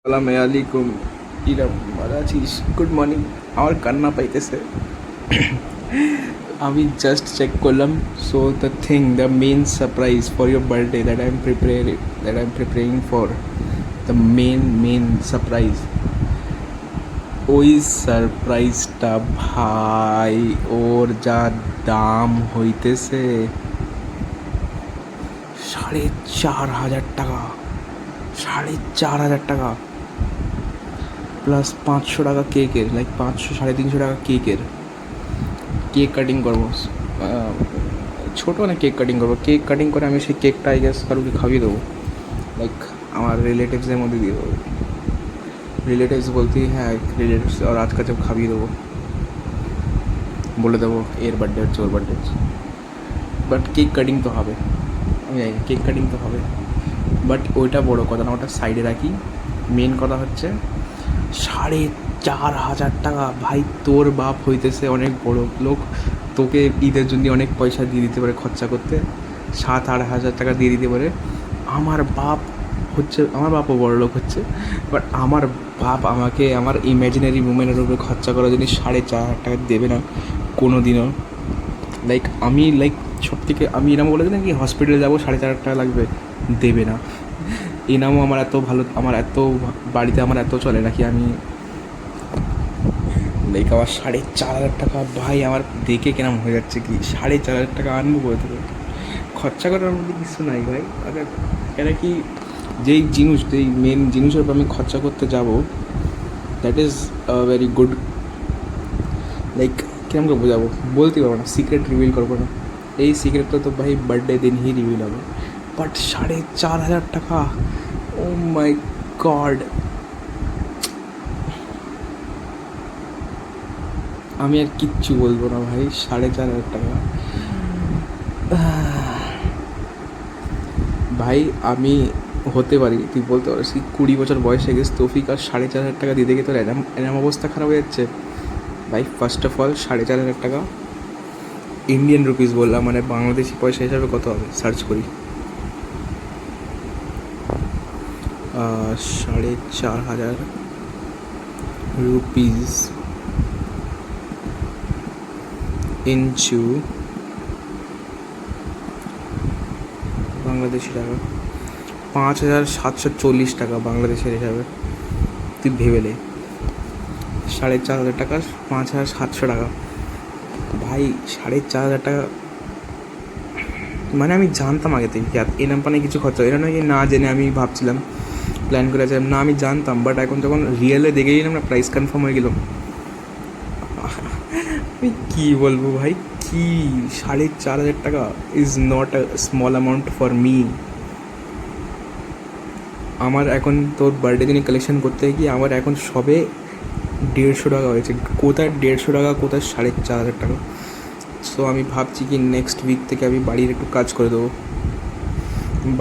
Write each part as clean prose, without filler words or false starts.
সালাম আলাইকুম ইরাম ভালো আছিস গুড মর্নিং আমার কান্না পাইতেছে আমি জাস্ট চেক করলাম so the main surprise for your birthday that I am preparing for the main surprise ওই সারপ্রাইজটা ভাই ওর যা দাম হইতেছে 4,500 টাকা 4,500 টাকা প্লাস 500 টাকা কেকের, লাইক 500-350 টাকা কেকের। কেক কাটিং করবো, ছোটো না কেক কাটিং করবো। কেক কাটিং করে আমি সেই কেকটা আই গেস কারোকে খাইয়ে দেবো, লাইক আমার রিলেটিভসের মধ্যে দিয়ে দেবো। রিলেটিভস বলতেই হ্যাঁ রিলেটিভস আর আজ কাছে খাইয়ে দেবো, বলে দেবো এর বার্থডে হচ্ছে ওর বার্থডে হচ্ছে। বাট কেক কাটিং তো হবে, আমি জানি কেক কাটিং তো হবে, বাট ওইটা বড়ো কথা না, ওটা সাইডে রাখি। মেন কথা হচ্ছে 4,500 টাকা। ভাই তোর বাপ হইতেছে অনেক বড় লোক, তোকে ঈদের জন্য অনেক পয়সা দিয়ে দিতে পারে খরচা করতে, 7-8 হাজার টাকা দিয়ে দিতে পারে। আমার বাপও বড় লোক হচ্ছে, বাট আমার বাপ আমাকে আমার ইমাজিনারি উমেনের উপরে খরচা করার জন্য 4,500 টাকা দেবে না কোনো দিনও। লাইক সব থেকে আমি এরকম বলেছি না কি হসপিটালে যাবো 4,500 টাকা লাগবে, দেবে না। এনামও আমার এত ভালো, আমার এত বাড়িতে আমার এত চলে নাকি আমি লাইক আমার 4,500 টাকা ভাই আমার দেখে কেমন হয়ে যাচ্ছে কি 4,500 টাকা আনবো কোথা থেকে? খরচা করার মধ্যে কিছু নাই ভাই। আগে এটা কি যেই মেন জিনিসের উপর আমি খরচা করতে যাব, that is very good. Like কিরম করে বোঝাবো বলতে পারবো না, সিক্রেট রিভিল করবো না। এই সিক্রেটটা তো ভাই বার্থডে দিন হি রিভিল হবে। বাট 4,500 টাকা, ও মাই গড। আমি আর কিচ্ছু বলবো না ভাই, 4,500 টাকা। ভাই আমি হতে পারি, তুই বলতে পারিস কি 20 বছর বয়সে গেছে তৌফিক আর 4,500 টাকা দিয়ে দেখে তোর এরম অবস্থা খারাপ হয়ে যাচ্ছে। ভাই ফার্স্ট অফ অল 4,500 টাকা ইন্ডিয়ান রুপিস বললাম, মানে বাংলাদেশি পয়সা হিসাবে কত হবে সার্চ করি। 4,500 রুপিস ইনটু বাংলাদেশি টাকা 5,740 টাকা বাংলাদেশের হিসাবে। তুই ভেবে নে 4,500 টাকা 5,700 টাকা। ভাই 4,500 টাকা মানে আমি জানতাম আগে থেকে এ নাম্পানে কিছু খরচা, এটা নয় না জেনে আমি ভাবছিলাম প্ল্যান করে আছে না, আমি জানতাম। বাট এখন যখন রিয়েলে দেখে গেলাম না, প্রাইস কনফার্ম হয়ে গেল। আমি কী বলবো ভাই, কি 4,500 টাকা is not a small amount for me. আমার এখন তোর বার্থডে দিনে কালেকশন করতে গিয়ে আমার এখন সবে 150 টাকা হয়েছে। কোথায় 150 টাকা, কোথায় 4,500 টাকা। সো আমি ভাবছি কি নেক্সট উইক থেকে আমি বাড়ির একটু কাজ করে দেবো,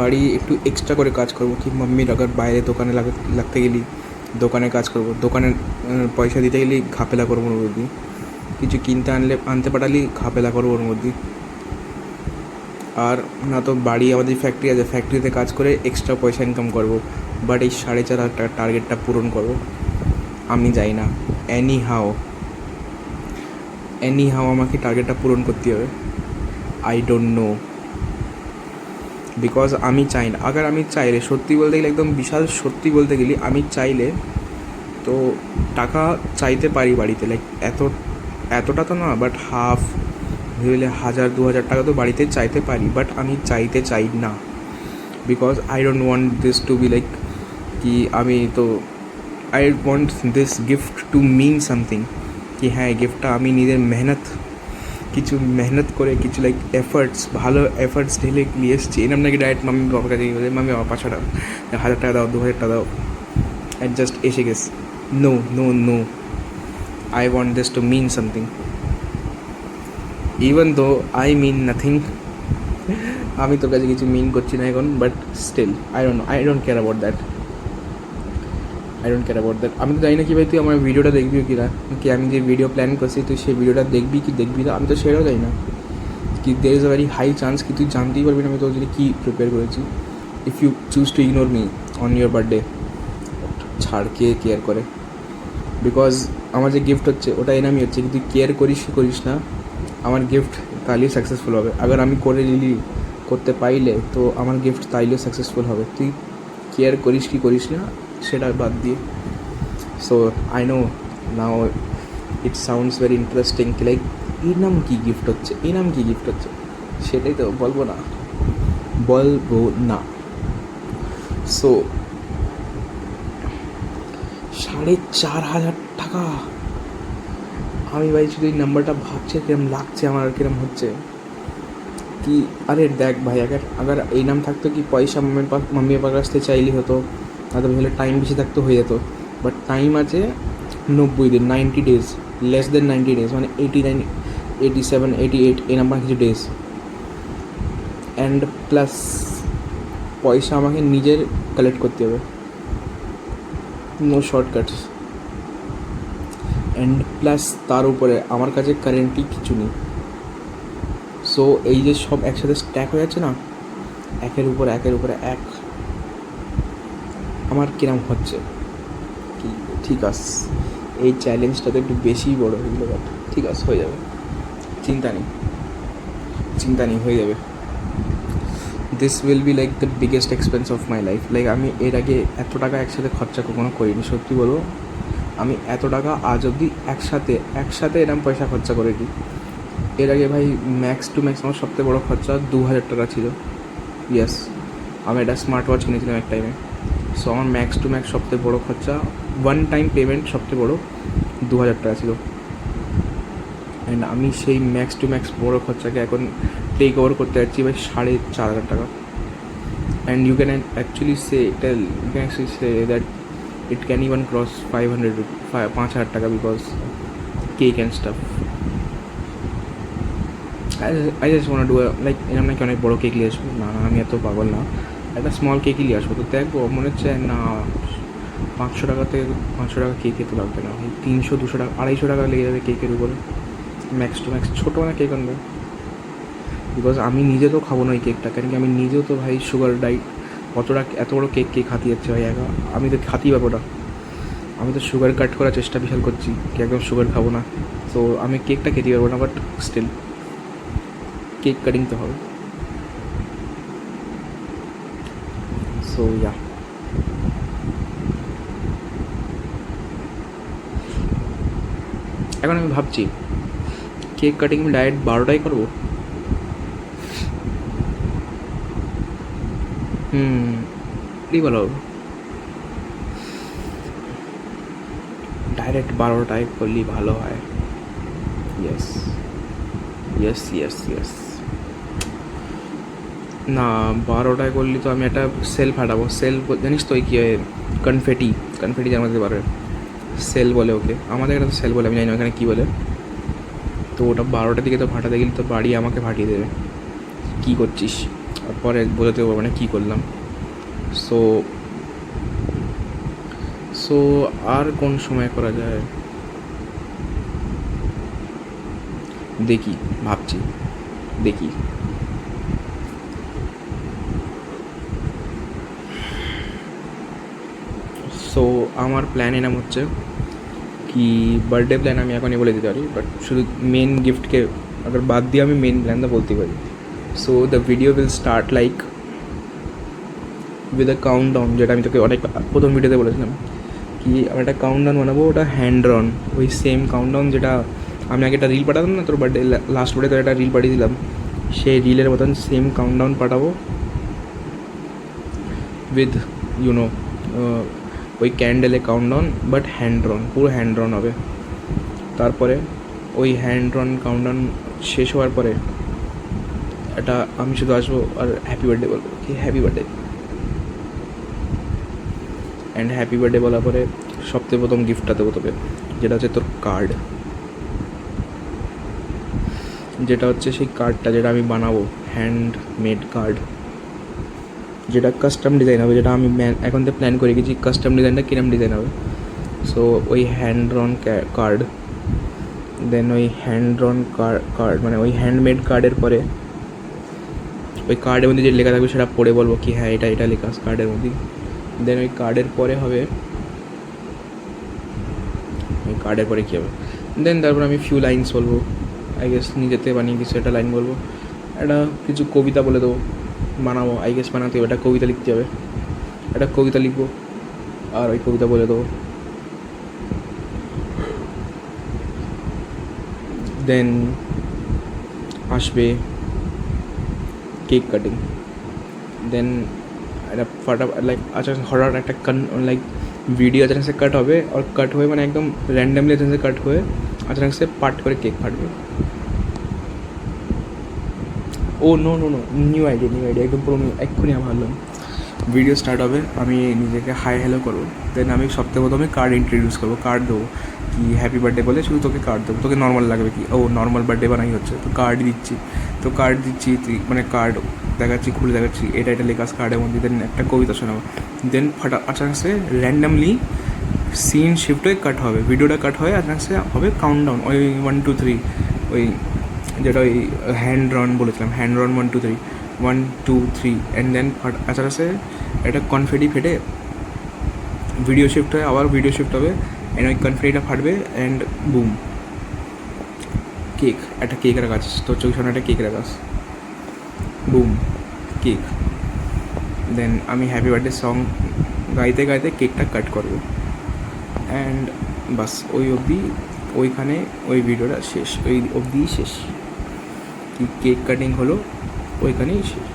বাড়ি একটু এক্সট্রা করে কাজ করবো। কি মাম্মির আগার বাইরে দোকানে লাগতে গেলি দোকানে কাজ করবো, দোকানে পয়সা দিতে গেলি ঘাপেলা করবো ওর মধ্যে, কিছু কিনতে আনতে পাঠালি ঘাপেলা করবো ওর মধ্যে। আর না তো বাড়ি আমাদের ফ্যাক্টরি আছে, ফ্যাক্টরিতে কাজ করে এক্সট্রা পয়সা ইনকাম করবো। বাট এই 4,500 টাকার টার্গেটটা পূরণ করবো আমি যাই না। এনি হাও আমাকে টার্গেটটা পূরণ করতে হবে। আই ডোন্ট নো, বিকজ আমি চাই না। আগার আমি চাইলে সত্যি বলতে গেলে একদম বিশাল সত্যি বলতে গেলে আমি চাইলে তো টাকা চাইতে পারি বাড়িতে, লাইক এতটা তো না, বাট হাফ ভেবেলে 1,000-2,000 টাকা তো বাড়িতে চাইতে পারি। বাট আমি চাইতে চাই না, because I don't want this to be like কি আমি তো I want this gift to mean something, কি হ্যাঁ এই গিফটটা আমি নিজের মেহনত করে কিছু লাইক ভালো এফার্টস ঢেলে নিয়ে এসেছি। এরকম নাকি ডাইরেক্ট মাম্মি বাবার কাছে গিয়ে মাম্মি বাবা 500 টাকা 1,000 টাকা দাও 2,000 টাকা দাও অ্যান্ড জাস্ট এসে গেছে। No I want this to mean something, even though I mean nothing. আমি তোর কাছে কিছু মিন করছি না এখন, but still I don't care about that. আমি তো জানি না কি ভাই তুই আমার ভিডিওটা দেখবি কি না, কি আমি যে ভিডিও প্ল্যান করছি তুই সেই ভিডিওটা দেখবি কি দেখবি না, আমি তো সেটাও জানি না। কি there is a very high chance কি তুই জানতেই পারবি না আমি তোর জন্য কী প্রিপেয়ার করেছি if you choose to ignore me on your birthday. ছাড়, কে কেয়ার করে? বিকজ আমার যে গিফট হচ্ছে ওটা এনামি হচ্ছে, কিন্তু কেয়ার করিস কি করিস না, আমার গিফট তাইলেও সাকসেসফুল হবে। আবার আমি করে নিলি, করতে পাইলে তো আমার গিফট তাইলেও সাকসেসফুল হবে। তুই কেয়ার করিস কি করিস না সেটা বাদ দিয়ে। So I know now it sounds very interesting, like এর নাম কী গিফট হচ্ছে, এই নাম কী গিফট হচ্ছে, সেটাই তো বলবো না। সো 4,500 টাকা, আমি ভাই শুধু এই নাম্বারটা ভাবছি কিরম লাগছে আমার, কিরম হচ্ছে কি। আরে দেখ ভাই, আগার এই নাম থাকতো কি পয়সা মাম্মি পাপার কাছ থেকে চাইলেই হতো, তাদের হলে টাইম বেশি থাকতো হয়ে যেত। বাট টাইম আছে 90 দিন, 90 ডেজ, লেস দেন 90 ডেজ, মানে 89, 87, 88 এই নাম্বার কিছু ডেজ। অ্যান্ড প্লাস পয়সা আমাকে নিজের কালেক্ট করতে হবে, নো শর্টকাটস। অ্যান্ড প্লাস তার উপরে আমার কাছে কারেন্টলি কিছু নেই। সো এই যে সব একসাথে স্ট্যাক হয়ে যাচ্ছে না, একের উপরে এক, আমার কিরম হচ্ছে কি। ঠিক আছে, এই চ্যালেঞ্জটা তো একটু বেশিই বড় হয়ে গেলো, বাট ঠিক আছে, হয়ে যাবে, চিন্তা নেই, হয়ে যাবে। This will be like the biggest expense of my life. Like আমি এর আগে এত টাকা একসাথে খরচা কখনো করিনি, সত্যি বলবো। আমি এত টাকা আজ অবধি একসাথে এরকম পয়সা খরচা করিনি। এর আগে ভাই ম্যাক্স টু ম্যাক্স আমার সবথেকে বড়ো খরচা 2,000 টাকা ছিল। ইয়েস, আমি একটা স্মার্ট ওয়াচ কিনেছিলাম এক টাইমে। সো আমার ম্যাক্স টু ম্যাক্স সবথেকে বড়ো খরচা, ওয়ান টাইম পেমেন্ট সবথেকে বড়ো 2,000 টাকা ছিল। অ্যান্ড আমি সেই ম্যাক্স টু ম্যাক্স বড়ো খরচাকে এখন টেক ওভার করতে যাচ্ছি ভাই 4,500 টাকা। And you can actually say that it can even cross 5,000 টাকা, because cake and stuff. I just want to like এরকম নাকি অনেক বড়ো কেক নিয়ে আসবো, না আমি এত পাগল না, একটা স্মল কেকই নিয়ে আসবো। তো দেখবো মনে হচ্ছে না 500 টাকা কেক খেতে লাগবে না, 300, 200 টাকা, 250 টাকা লেগে যাবে কেকের উপরে ম্যাক্স টু ম্যাক্স। ছোটো মানে কেক আনবে, বিকজ আমি নিজে তো খাবো না ওই কেকটা, কেন কি আমি নিজেও তো ভাই সুগার ডাইট, এত বড়ো কেক খাতি যাচ্ছে ভাই একা, আমি তো খাতেই পারবো না। আমি তো সুগার কাট করার চেষ্টা বিশাল করছি কি একদম সুগার খাবো না, তো আমি কেকটা খেতে পারবো না, বাট স্টিল কেক কাটিং তো হবে। সো ইয়া, এখন আমি ভাবছি কেক কাটিং আমি ডাইরেক্ট 12টায় করবো। ভালো হবে, ডাইরেক্ট 12টায় করলেই ভালো হয়। ইয়েস ইয়েস ইয়েস ইয়েস না, 12টায় করলে তো আমি একটা সেল ফাটাবো। সেল জানিস তো, ওই কী হয়, কনফেটি জানাতে পারবে, সেল বলে ওকে, আমাদের একটা সেল বলে, আমি জানি না ওখানে কী বলে। তো ওটা 12টার দিকে তো ফাটাতে গেলে তো বাড়ি আমাকে ফাটিয়ে দেবে, কী করছিস, পরে বোঝাতে পারবো না কী করলাম। সো সো আর কোন সময় করা যায় ভাবছি দেখি। সো আমার প্ল্যান এরম হচ্ছে কি, বার্থডে প্ল্যান আমি এখনই বলে দিতে পারি, বাট শুধু মেন গিফটকে আবার বাদ দিয়ে আমি মেন প্ল্যানটা বলতে পারি। So the video will start like with a countdown, যেটা আমি তোকে অনেক প্রথম ভিডিওতে বলেছিলাম কি আমি একটা কাউন্টডাউন বানাবো, ওটা হ্যান্ড ড্রন, ওই সেম কাউন্টডাউন যেটা আমি আগে একটা রিল পাঠাতাম না তোর বার্থডে, লাস্ট বার্থডে একটা রিল পাঠিয়ে দিলাম, সেই রিলের মতন সেম কাউন্টডাউন পাঠাবো উইথ ইউনো ওই ক্যান্ডেলে কাউন্টডাউন, বাট হ্যান্ড ড্রন, পুরো হ্যান্ড ড্রন হবে। তারপরে ওই হ্যান্ড ড্রন কাউন্টডাউন শেষ হওয়ার পরে এটা আমি শুধু আসবো আর হ্যাপি বার্থডে বলবো, কি happy birthday. And happy birthday বলার পরে সবথেকে প্রথম গিফটটা দেবো তোকে, যেটা হচ্ছে তোর কার্ড, যেটা হচ্ছে সেই কার্ডটা যেটা আমি বানাবো, হ্যান্ডমেড কার্ড, যেটা কাস্টম ডিজাইন হবে, যেটা আমি এখন তো প্ল্যান করে গেছি কাস্টম ডিজাইনটা কিরম ডিজাইন হবে। সো ওই হ্যান্ড ড্রন কার্ড, দেন ওই হ্যান্ড ড্রন কার্ড মানে ওই হ্যান্ডমেড কার্ডের পরে ওই কার্ডের মধ্যে যে লেখা থাকবে সেটা পড়ে বলবো কি হ্যাঁ এটা লেখা আছে কার্ডের মধ্যে। দেন ওই কার্ডের পরে হবে ওই কার্ডের পরে কী হবে। দেন তারপর আমি ফিউ লাইনস বলবো, আই গেস নিজেতে বানিয়ে কিছু একটা লাইন বলবো, একটা কিছু কবিতা বলে দেবো, বানাবো, আই গেস বানাতে হবে, একটা কবিতা লিখতে হবে, একটা কবিতা লিখবো আর ওই কবিতা বলে দেবো। দেন আসবে কেক কাটিং। देन फटा लाइक अचानक हठाৎ একটা लाइक वीडियो अचानक से कट হবে और कट हुए मैंने एकदम रैंडमली अचानक से कट हुए अचानक से पार्ट করে কেক ফাটবে। Oh no no no new idea একদম পুরো এক্ষুনি আমি ভাবলাম ভিডিও স্টার্ট হবে, আমি নিজেকে হাই হ্যালো করবো, দেন আমি সবথেকে প্রথমে কার্ড ইন্ট্রোডিউস করবো, কার্ড দেবো কি হ্যাপি বার্থডে বলে, শুধু তোকে কার্ড দেবো, তোকে নর্মাল লাগবে কি ও নর্মাল বার্থডে বানাই হচ্ছে, তো কার্ড দিচ্ছি, তো কার্ড দিচ্ছি তুই মানে কার্ড দেখাচ্ছি, খুলে দেখাচ্ছি, এটা লেখা কার্ডের মধ্যে, দেন একটা কবিতা শোনাবো, দেন আচানক সে র্যান্ডামলি সিন শিফট হয়ে কাট হবে, ভিডিওটা কাট হয়ে আচানক সে হবে কাউন্টডাউন, ওই 1 2 3, ওই যেটা ওই হ্যান্ড রান বলেছিলাম, হ্যান্ড রান 1 2 3 1 2 3 অ্যান্ড দেন আচানক সে এটা কনফেটি ফেটে ভিডিও শিফট হয়ে আবার ভিডিও শিফট হবে অ্যান্ড ওই কনফেটিটা ফাটবে অ্যান্ড বুম কেক, একটা কেক রাখাস তোর চোখের সামনে, একটা কেক রাখাস, বুম কেক, দেন আমি হ্যাপি বার্থডে সং গাইতে গাইতে কেকটা কাট করবো অ্যান্ড বাস ওই অবধি, ওইখানে ওই ভিডিওটা শেষ, ওই অবধিই শেষ, কি কেক কাটিং হলো ওইখানেই শেষ,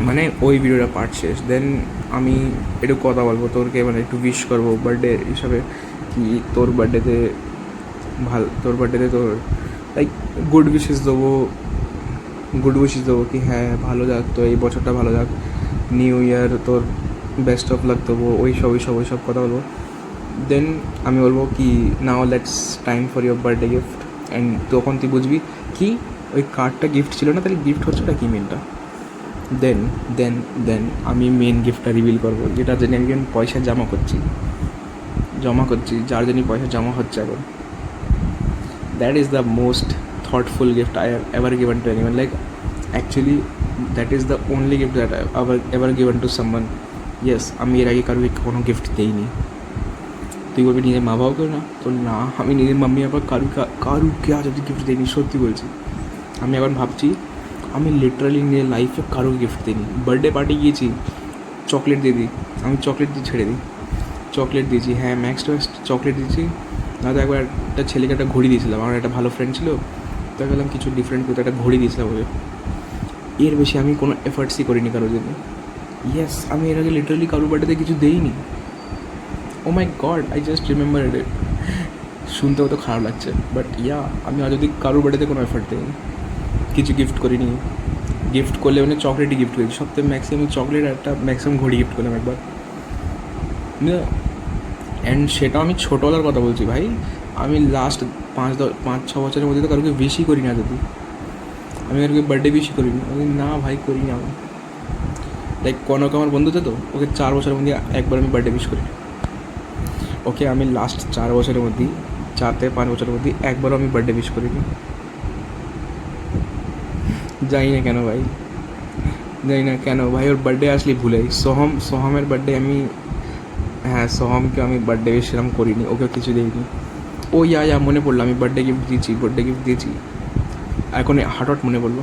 মানে ওই ভিডিওটা পার্ট শেষ। দেন আমি একটু কথা বলবো তোরকে, মানে একটু উইশ করবো বার্থডে হিসাবে, কি তোর বার্থডেতে তোর বার্থডেতে তোর লাইক গুড উইশেস দেবো কি হ্যাঁ ভালো যাক, তো এই বছরটা ভালো যাক, নিউ ইয়ার তোর বেস্ট অফ লাক দেবো, ওই সব কথা বলবো। দেন আমি বলবো কি now let's time for your birthday gift, and তখন তুই বুঝবি কি ওই কার্ডটা গিফট ছিল না, তাহলে গিফট হচ্ছে ওটা কি মেনটা। দেন দেন দেন আমি মেন গিফটটা রিভিল করবো, যেটা জন্য আমি পয়সা জমা করছি, যার জন্য পয়সা জমা হচ্ছে এখন। That is the most thoughtful gift I have ever given to anyone. Like actually that is the only gift that I have ever given to someone. Yes, আমি এর আগে কারোকে কোনো গিফট দিইনি। তুই বলবি নিজের মা বাবাকেও না, তো না আমি নিজের মাম্মি আবার কারুকে আজ অব্দি গিফট দিইনি, সত্যি বলছি। আমি এখন ভাবছি আমি লিটারালি নিজের লাইফে কারো গিফট দিইনি। বার্থডে পার্টি গিয়েছি, চকলেট দিয়ে দিই, আমি চকলেট দিয়ে ছেড়ে দিই, চকলেট দিয়েছি, হ্যাঁ ম্যাক্স টু ম্যাক্স চকলেট দিয়েছি, নয়তো একবার একটা ছেলেকে একটা ঘড়ি দিয়েছিলাম, আমার একটা ভালো ফ্রেন্ড ছিল, তো গেলাম কিছু ডিফারেন্ট কোথাও একটা ঘড়ি দিয়েছিলাম ওকে, এর বেশি আমি কোনো এফার্টসই করিনি কারোর জন্য। ইয়েস, আমি এর আগে লিটারালি কারোর বার্থডেতে কিছু দেইনি। Oh my God, I just remember it. শুনতেও তো খারাপ লাগছে, বাট ইয়া আমি আজ অব্দি কারোর বার্থডেতে কোনো এফার্ট দিইনি, কিছু গিফট করিনি। গিফট করলে মানে চকলেটই গিফট করেছি, সবথেকে ম্যাক্সিমাম চকলেট, একটা ম্যাক্সিমাম ঘড়ি গিফট করলাম একবার, অ্যান্ড সেটাও আমি ছোটোবেলার কথা বলছি ভাই, আমি লাস্ট 5-6 বছরের মধ্যে তো কারোকে বেশি করি না, যদি আমি কারোকে বার্থডে বেশি করিনি, আমি না ভাই করি না। আমি লাইক কোনো আমার বন্ধুতে তো ওকে 4 বছরের মধ্যে একবার আমি বার্থডে উইশ করি, ওকে আমি লাস্ট 4 বছরের মধ্যেই 4 থেকে 5 বছরের মধ্যে একবারও আমি বার্থডে উইশ করিনি। জানি না কেন ভাই, ওর বার্থডে আসলেই ভুলে যাই। সোহমের বার্থডে আমি, হ্যাঁ সোহমকে আমি বার্থডে উইশ সেরকম করিনি, ওকে কিছু দিইনি। ও ইয়া মনে পড়লো, আমি বার্থডে গিফট দিয়েছি, এখন হঠাৎ মনে পড়লো।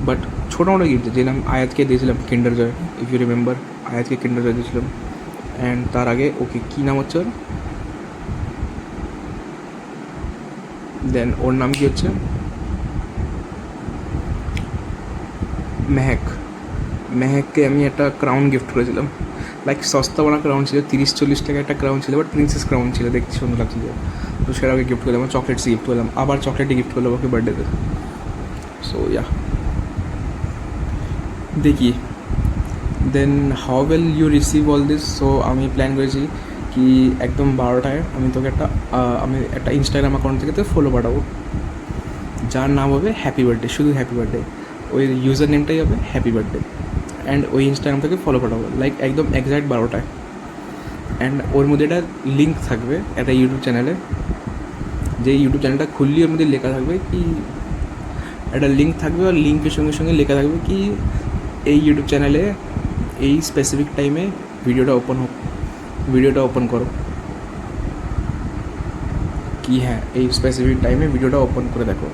বাট ছোটো মোটো গিফট দিয়েছিলাম, আয়াতকে দিয়েছিলাম কিন্ডার জয়, ইফ ইউ রিমেম্বার, আয়াতকে কিন্ডার জয় দিয়েছিলাম। অ্যান্ড তার আগে ওকে কী নাম হচ্ছে ওর, দেন ওর নাম কী হচ্ছে মেহেককে আমি একটা ক্রাউন গিফট করেছিলাম, লাইক সস্তা বানা ক্রাউন ছিল, 30-40 টাকা একটা ক্রাউন ছিল, বাট প্রিন্সেস ক্রাউন ছিল, দেখতে সুন্দর লাগছিল, তো সেটা ওকে গিফট করলাম। চকলেটস গিফট করলাম, আবার চকলেটই গিফট করলাম ওকে বার্থডেতে। সো ইয়া দেখি then how well you receive all this. So আমি প্ল্যান করেছি কি একদম 12টায় আমি তোকে একটা ইনস্টাগ্রাম অ্যাকাউন্ট থেকে তো ফলো পাঠাবো, যার নাম হবে হ্যাপি বার্থডে, শুধু হ্যাপি বার্থডে, ওই ইউজার নেমটাই হবে হ্যাপি বার্থডে, অ্যান্ড ওই ইনস্টাগ্রাম থেকে ফলো পাঠাবো লাইক একদম এক্স্যাক্ট 12টায়। অ্যান্ড ওর মধ্যে একটা লিঙ্ক থাকবে একটা ইউটিউব চ্যানেলে, যে ইউটিউব চ্যানেলটা খুললি ওর মধ্যে লেখা থাকবে কি, একটা লিঙ্ক থাকবে, আর লিঙ্কের সঙ্গে সঙ্গে লেখা থাকবে কি এই ইউটিউব চ্যানেলে এই স্পেসিফিক টাইমে ভিডিওটা ওপেন করো। কি হ্যাঁ এই স্পেসিফিক টাইমে ভিডিওটা ওপেন করে দেখো।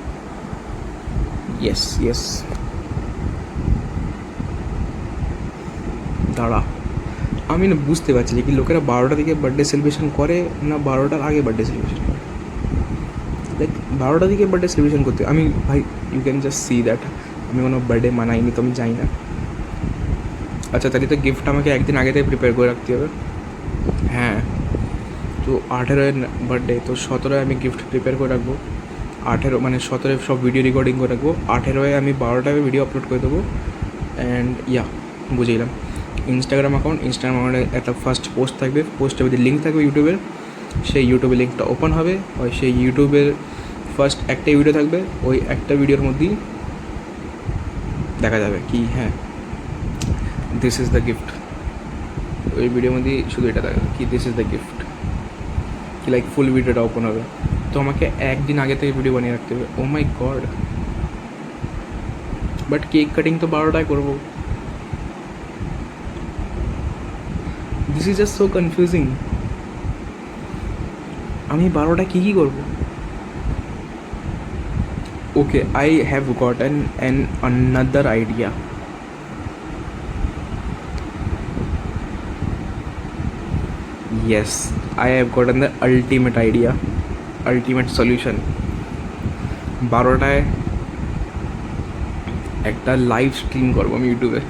ইয়েস ইয়েস, দাঁড়া আমি না বুঝতে পারছি যে কি লোকেরা 12টা দিকে বার্থডে সেলিব্রেশন করে না 12টার আগে বার্থডে সেলিব্রেশন করে। লাইক 12টা দিকে বার্থডে সেলিব্রেশন করতে আমি ভাই you can just see that আমি কোনো বার্থডে মানাইনি, তো আমি যাই না। আচ্ছা তাহলে তো গিফট আমাকে একদিন আগে থেকে প্রিপেয়ার করে রাখতে হবে। হ্যাঁ তো 18 বার্থডে, তো 17 আমি গিফট প্রিপেয়ার করে রাখবো। 18 মানে 17 সব ভিডিও রেকর্ডিং করে রাখবো, 18 আমি 12টায় ভিডিও আপলোড করে দেবো। অ্যান্ড ইয়া বুঝে গেলাম। ইনস্টাগ্রাম অ্যাকাউন্টে একটা ফার্স্ট পোস্ট থাকবে, পোস্টের মধ্যে লিঙ্ক থাকবে ইউটিউবের, সেই ইউটিউবের লিঙ্কটা ওপেন হবে, ওই সেই ইউটিউবের ফার্স্ট একটা ভিডিও থাকবে, ওই একটা ভিডিওর মধ্যেই দেখা যাবে কি হ্যাঁ দিস ইজ দ্য গিফট। ওই ভিডিওর মধ্যেই শুধু এটা থাকবে কি দিস ইজ দ্য গিফট, কি লাইক ফুল ভিডিওটা ওপেন হবে। তো আমাকে একদিন আগে থেকে ভিডিও বানিয়ে রাখতে হবে। Oh my God, but cake cutting তো 12টায় করবো। This is just so confusing. আমি 12টায় কী করবো? Okay I have gotten an another idea. Yes, I have gotten the ultimate idea, ultimate solution. 12টায় একটা লাইভ স্ট্রিম করবো আমি ইউটিউবের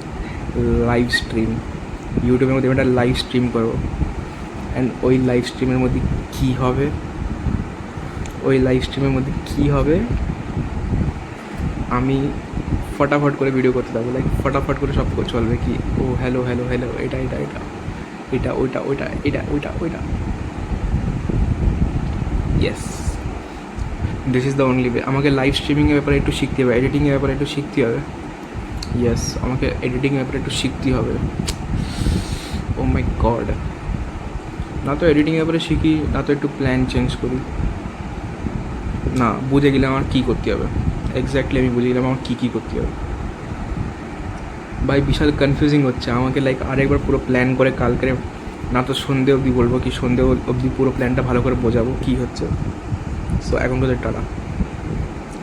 মধ্যে একটা লাইভ স্ট্রিম করবো। অ্যান্ড ওই লাইভ স্ট্রিমের মধ্যে কী হবে আমি ফটাফট করে ভিডিও করতে থাকবো, লাইক ফটাফট করে সব চলবে কি ও হ্যালো এটা ওইটা yes this is the only way. আমাকে লাইভ স্ট্রিমিংয়ের ব্যাপারে একটু শিখতে হবে, এডিটিংয়ের ব্যাপারে একটু শিখতে হবে। ইয়েস আমাকে এডিটিংয়ের ব্যাপারে একটু শিখতে হবে। ও মাই গড, না তো এডিটিংয়ের ব্যাপারে শিখি, না তো একটু প্ল্যান চেঞ্জ করি। না বুঝে গেলাম আমার কী করতে হবে, এক্স্যাক্টলি আমি বুঝে গেলাম আমার কী করতে হবে। ভাই বিশাল কনফিউজিং হচ্ছে আমাকে, লাইক আরেকবার পুরো প্ল্যান করে কালকে, না তো সন্ধে অবধি বলবো কি সন্ধে অবধি পুরো প্ল্যানটা ভালো করে বোঝাবো কী হচ্ছে। সো এখন তো টাটা,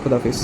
খোদাফিজ।